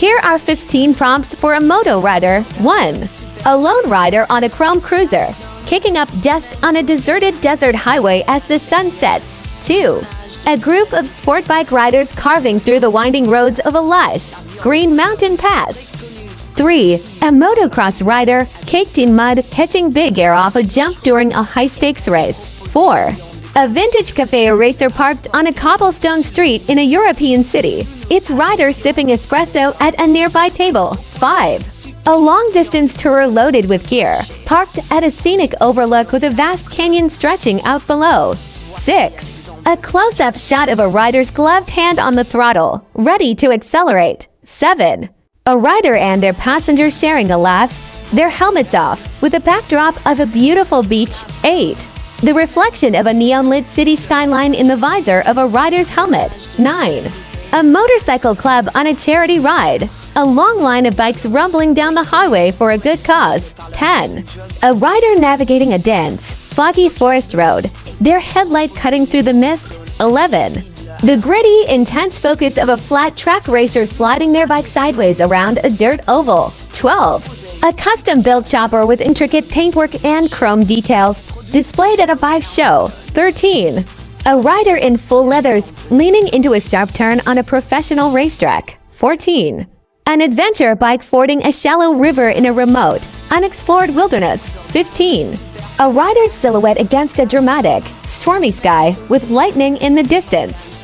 Here are 15 prompts for a moto rider. 1. A lone rider on a chrome cruiser, kicking up dust on a deserted desert highway as the sun sets. 2. A group of sport bike riders carving through the winding roads of a lush, green mountain pass. 3. A motocross rider, caked in mud, hitting big air off a jump during a high-stakes race. 4. A vintage cafe racer parked on a cobblestone street in a European city, its rider sipping espresso at a nearby table. 5. A long-distance tourer loaded with gear, parked at a scenic overlook with a vast canyon stretching out below. 6. A close-up shot of a rider's gloved hand on the throttle, ready to accelerate. 7. A rider and their passenger sharing a laugh, their helmets off, with a backdrop of a beautiful beach. 8. The reflection of a neon-lit city skyline in the visor of a rider's helmet. 9. A motorcycle club on a charity ride, a long line of bikes rumbling down the highway for a good cause. 10. A rider navigating a dense, foggy forest road, their headlight cutting through the mist. 11. The gritty, intense focus of a flat track racer sliding their bike sideways around a dirt oval. 12. A custom-built chopper with intricate paintwork and chrome details, displayed at a bike show. 13. A rider in full leathers, leaning into a sharp turn on a professional racetrack. 14. An adventure bike fording a shallow river in a remote, unexplored wilderness. 15. A rider's silhouette against a dramatic, stormy sky with lightning in the distance.